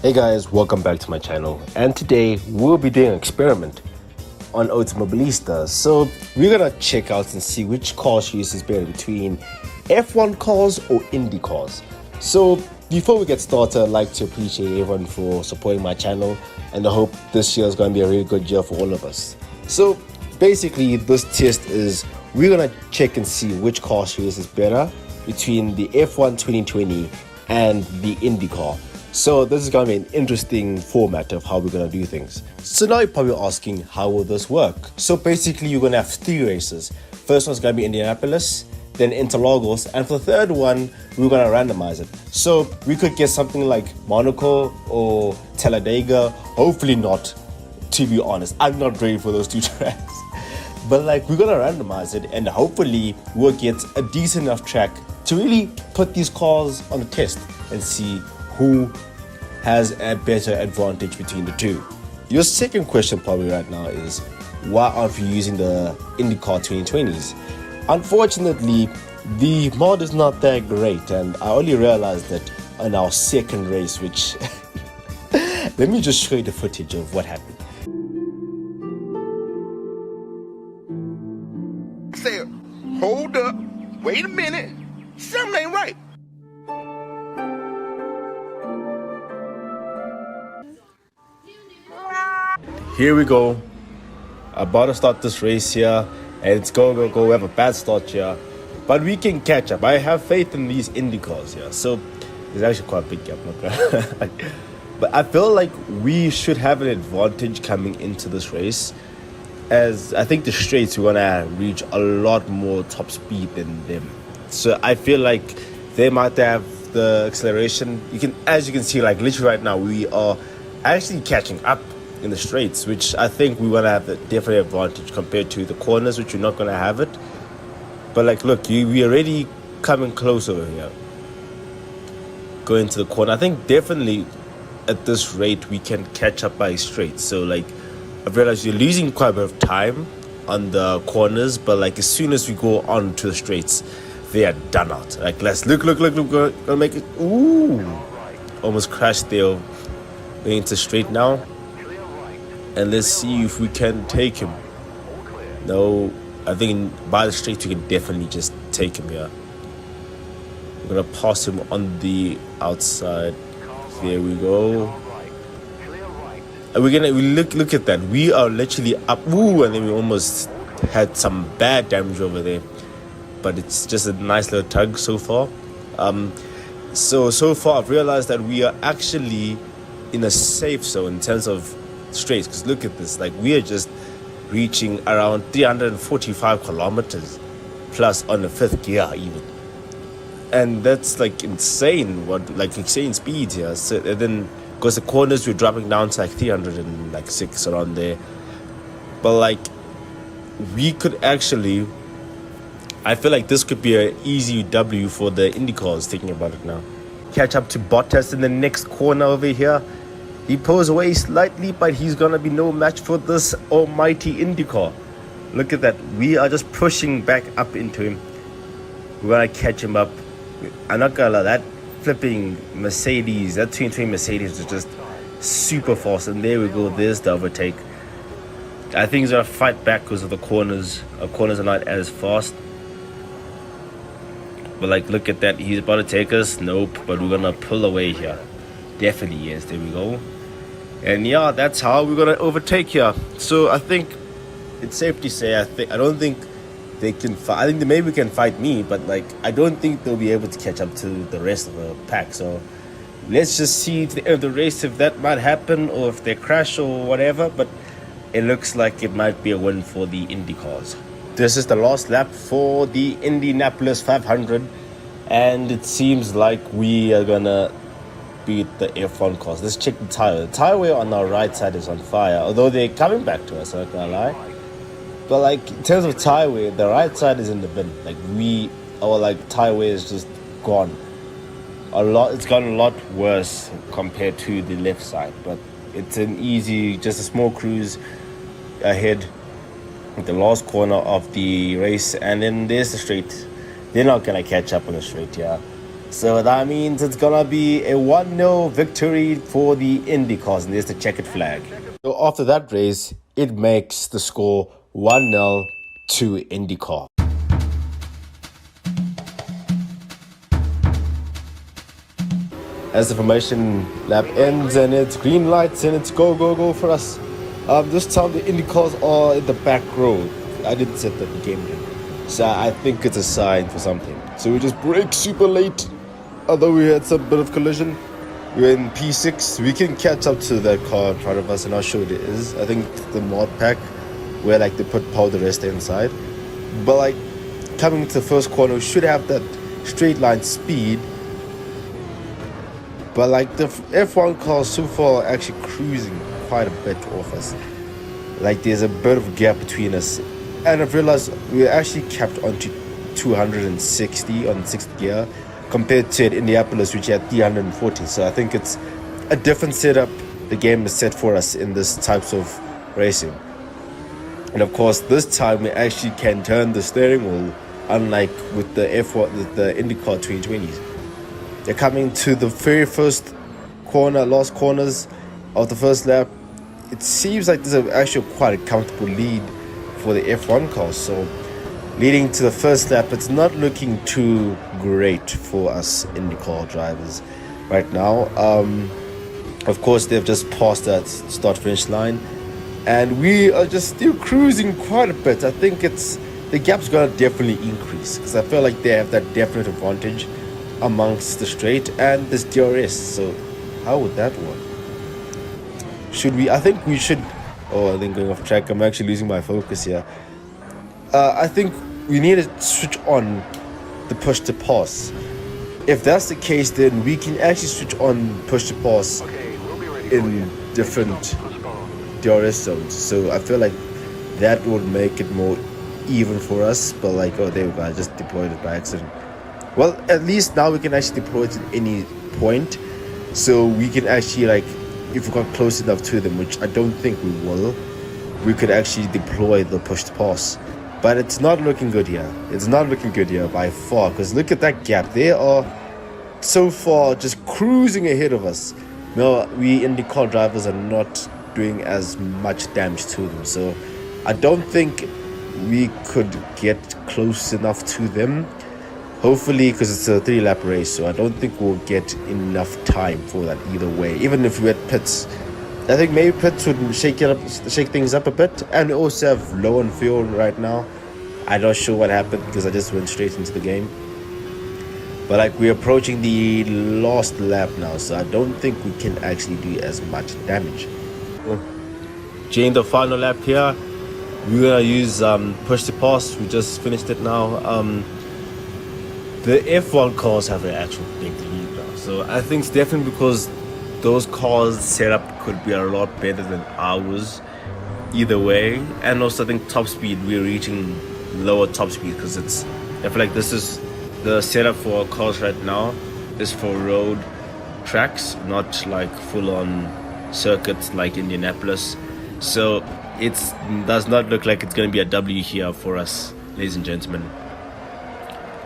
Hey guys, welcome back to my channel, and today we'll be doing an experiment on Automobilista. So we're gonna check out and see which car series is better between F1 cars or Indy cars. So before we get started, I'd like to appreciate everyone for supporting my channel, and I hope this year is gonna be a really good year for all of us. So basically this test is we're gonna check and see which car series is better between the F1 2020 and the Indy car. So this is going to be an interesting format of how we're going to do things. So now you're probably asking, how will this work? So basically you're going to have 3 races. First one's going to be Indianapolis, then Interlagos, and for the third one, we're going to randomize it. So we could get something like Monaco or Talladega. Hopefully not, to be honest. I'm not ready for those 2 tracks. But like, we're going to randomize it, and hopefully we'll get a decent enough track to really put these cars on the test and see who has a better advantage between the two. Your second question probably right now is, why aren't we using the IndyCar 2020s? Unfortunately, the mod is not that great, and I only realized that on our second race, which let me just show you the footage of what happened. Say, hold up, wait a minute, something ain't right. Here we go. About to start this race here, and it's go. We have a bad start here, but we can catch up. I have faith in these Indy cars here. So there's actually quite a big gap, not gonna but I feel like we should have an advantage coming into this race, as I think the straights we're gonna reach a lot more top speed than them. So I feel like they might have the acceleration. As you can see, like literally right now, we are actually catching up in the straights, which I think we're gonna have a definite advantage compared to the corners, which we're not gonna have it. But like, look, we already coming close over here, going to the corner. I think definitely at this rate we can catch up by straights. So like, I've realized you're losing quite a bit of time on the corners, but like as soon as we go on to the straights, they are done out. Like, let's look, gonna make it. Ooh, almost crashed there. We're into straight now, and let's see if we can take him. No, I think by the straight we can definitely just take him here. We're gonna pass him on the outside. There we go. And we look at that. We are literally up. Ooh, and then we almost had some bad damage over there. But it's just a nice little tug so far. So far I've realized that we are actually in a safe zone in terms of straights, because look at this, like we are just reaching around 345 kilometers plus on the 5th gear even, and that's like insane, insane speeds here. So and then because the corners we're dropping down to like 306 around there, but like we could actually, I feel like this could be an easy W for the Indy cars, thinking about it now. Catch up to Bottas in the next corner over here. He pulls away slightly, but he's going to be no match for this almighty Indy car. Look at that. We are just pushing back up into him. We're going to catch him up. I'm not going to lie, that flipping Mercedes, that 2020 Mercedes is just super fast. And there we go. There's the overtake. I think he's going to fight back because of the corners. Our corners are not as fast. But like, look at that. He's about to take us. Nope. But we're going to pull away here. Definitely, yes. There we go. And yeah, that's how we're gonna overtake here. So I think it's safe to say, I don't think they can fight. I think maybe can fight me, but like I don't think they'll be able to catch up to the rest of the pack. So let's just see to the end of the race if that might happen, or if they crash or whatever. But it looks like it might be a win for the Indy cars. This is the last lap for the Indianapolis 500, and it seems like we are gonna beat the F1 cars. Let's check the tire. The tire wear on our right side is on fire, although they're coming back to us, I'm not gonna lie. But like, in terms of tire wear, the right side is in the bin. Like our tire wear is just gone. It's gotten a lot worse compared to the left side, but it's just a small cruise ahead with the last corner of the race, and then there's the straight. They're not gonna catch up on the straight here. So that means it's gonna be a 1-0 victory for the Indy Cars, and there's the checkered flag. So after that race, it makes the score 1-0 to Indy Car. As the formation lap ends and it's green lights and it's go, go, go for us. This time the Indy Cars are in the back row. I didn't set that the game did. So I think it's a sign for something. So we just brake super late. Although we had some bit of collision. We're in P6. We can catch up to that car in front of us, and I'll show it is. I think the mod pack where like they put powder rest inside. But like coming to the first corner, we should have that straight line speed. But like the F1 cars so far are actually cruising quite a bit off us. Like there's a bit of gap between us. And I've realized we're actually capped onto 260 on 6th gear compared to Indianapolis, which had 340. So I think it's a different setup the game is set for us in this types of racing. And of course, this time we actually can turn the steering wheel, unlike with the F1, the IndyCar 2020s. They're coming to the very first corner, last corners of the first lap. It seems like there's actually quite a comfortable lead for the F1 cars. So leading to the first lap, it's not looking too great for us IndyCar drivers right now. Of course, they've just passed that start-finish line, and we are just still cruising quite a bit. I think the gap's gonna definitely increase because I feel like they have that definite advantage amongst the straight and this DRS. So how would that work? Should we? I think we should. Oh, I think going off track. I'm actually losing my focus here. I think we need to switch on the push to pass. If that's the case, then we can actually switch on push to pass in different DRS zones. So I feel like that would make it more even for us. But like, oh, there we go. I just deployed it by accident. Well, at least now we can actually deploy it at any point. So we can actually, like, if we got close enough to them, which I don't think we will, we could actually deploy the push to pass. But it's not looking good here. It's not looking good here by far. Because look at that gap. They are so far just cruising ahead of us. No, we IndyCar drivers are not doing as much damage to them. So I don't think we could get close enough to them. Hopefully, because it's a 3-lap race, so I don't think we'll get enough time for that either way. Even if we had pits, I think maybe pits would shake things up a bit. And we also have low on fuel right now. I'm not sure what happened because I just went straight into the game. But like we're approaching the last lap now, so I don't think we can actually do as much damage. During the final lap here, we're gonna use push to pass. We just finished it now. The F1 cars have an actual big lead now. So I think it's definitely because those cars' setup could be a lot better than ours either way. And also I think top speed, we're reaching lower top speed because I feel like this is the setup for our cars right now is for road tracks, not like full-on circuits like Indianapolis. So it does not look like it's going to be a W here for us, ladies and gentlemen.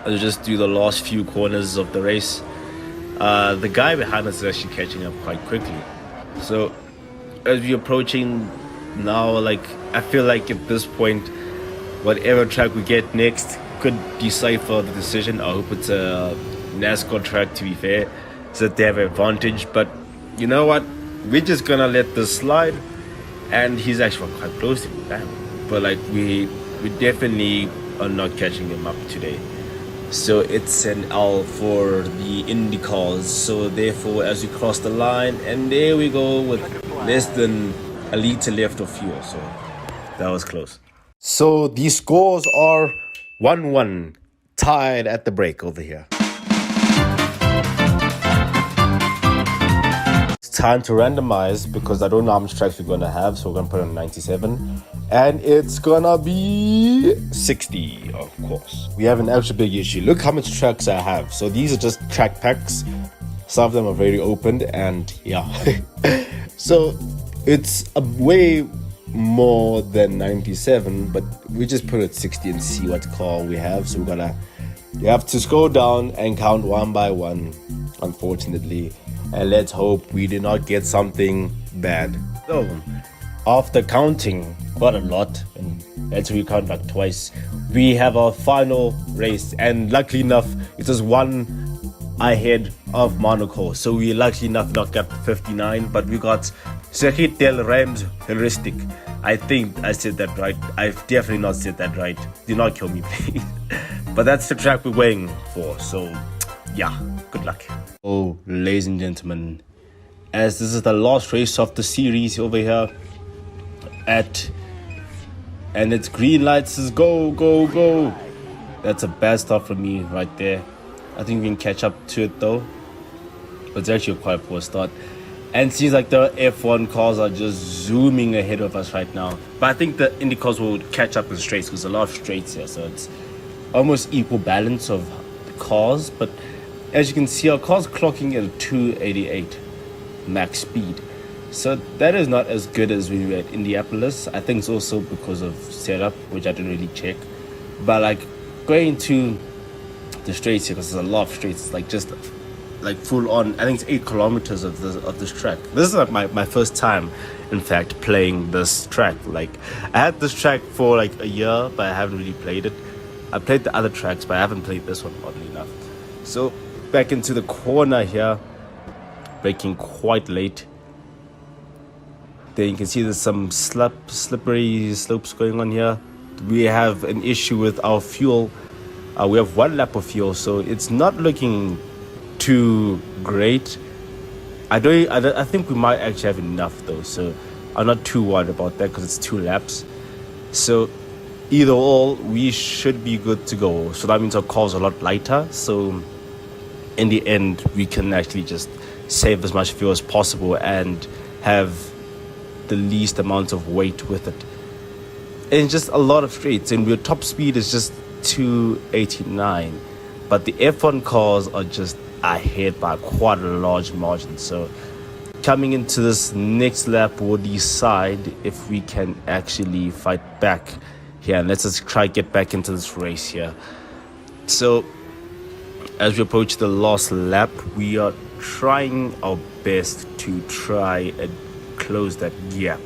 I'll just do the last few corners of the race. The guy behind us is actually catching up quite quickly. So as we're approaching now, like I feel like at this point, whatever track we get next could decipher the decision. I hope it's a NASCAR track, to be fair, so that they have an advantage. But you know what? We're just gonna let this slide. And he's actually quite close to me, damn. But like we definitely are not catching him up today. So it's an L for the Indy cars. So therefore, as we cross the line, and there we go with less than a liter left of fuel. So that was close. So the scores are 1-1, tied at the break over here. It's time to randomize because I don't know how much tracks we're gonna have. So we're gonna put on 97. And it's gonna be 60, of course. We have an extra big issue. Look how much tracks I have. So these are just track packs. Some of them are very opened, and yeah. So it's a way more than 97, but we just put it 60 and see what car we have. So we're gonna You have to scroll down and count one by one, unfortunately. And let's hope we do not get something bad. So, after counting quite a lot, and let's recount like twice, we have our final race. And luckily enough, it was one ahead of Monaco. So we luckily enough not got 59, but we got Circuit del Rams Heuristic. I think I said that right. I've definitely not said that right. Do not kill me, please. But that's the track we're waiting for. So, yeah, good luck. Oh, ladies and gentlemen, as this is the last race of the series over here and it's green lights, is go, go, go. That's a bad start for me right there. I think we can catch up to it though. But it's actually a quite poor start. And it seems like the F1 cars are just zooming ahead of us right now. But I think the Indy cars will catch up in straights because there's a lot of straights here. So it's almost equal balance of the cars. But as you can see, our car's clocking at 288 max speed. So that is not as good as we were at Indianapolis. I think it's also because of setup, which I didn't really check. But like going to the straights here, because there's a lot of straights, like just like full on. I think it's 8 kilometers of this track. This is like my first time, in fact, playing this track. Like I had this track for like a year, but I haven't really played it. I played the other tracks, but I haven't played this one, oddly enough. So back into the corner here, braking quite late. Then you can see there's some slippery slopes going on here. We have an issue with our fuel. We have 1 lap of fuel, so it's not looking too great. I think we might actually have enough though, so I'm not too worried about that because it's 2 laps. So either or, we should be good to go. So that means our car's a lot lighter, so in the end we can actually just save as much fuel as possible and have the least amount of weight with it. And just a lot of straights, and your top speed is just 289, but the F1 cars are just ahead by quite a large margin. So coming into this next lap, we'll decide if we can actually fight back here, and let's just try get back into this race here. So as we approach the last lap, we are trying our best to try and close that gap.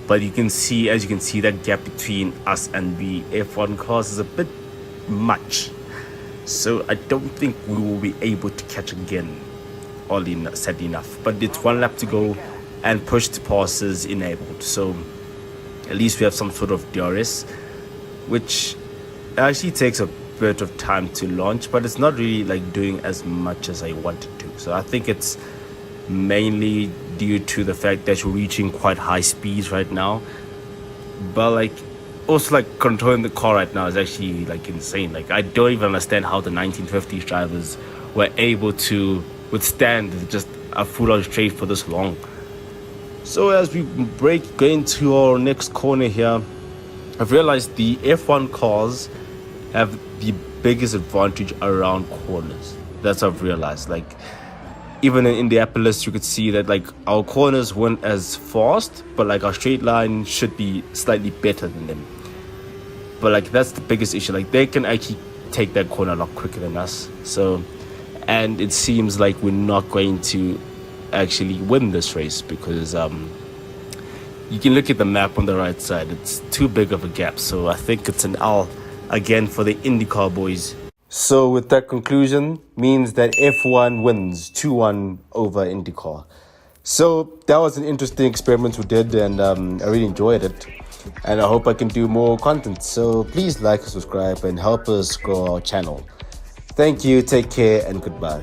But you can see, as you can see, that gap between us and the F1 cars is a bit much. So I don't think we will be able to catch again, sadly enough. But it's 1 lap to go and push to pass is enabled. So at least we have some sort of DRS, which actually takes a bit of time to launch, but it's not really like doing as much as I wanted to. So I think it's mainly due to the fact that you're reaching quite high speeds right now. But like also like controlling the car right now is actually like insane. Like I don't even understand how the 1950s drivers were able to withstand just a full-on straight for this long. So as we go into our next corner here, I've realized the F1 cars have the biggest advantage around corners. That's what I've realized. Like even in Indianapolis, you could see that like our corners weren't as fast, but like our straight line should be slightly better than them. But like that's the biggest issue. Like they can actually take that corner a lot quicker than us. So, and it seems like we're not going to actually win this race because you can look at the map on the right side. It's too big of a gap. So I think it's an L again for the Indy Car boys. So with that conclusion means that F1 wins 2-1 over IndyCar. So that was an interesting experiment we did, and I really enjoyed it. And I hope I can do more content. So please like and subscribe and help us grow our channel. Thank you, take care, and goodbye.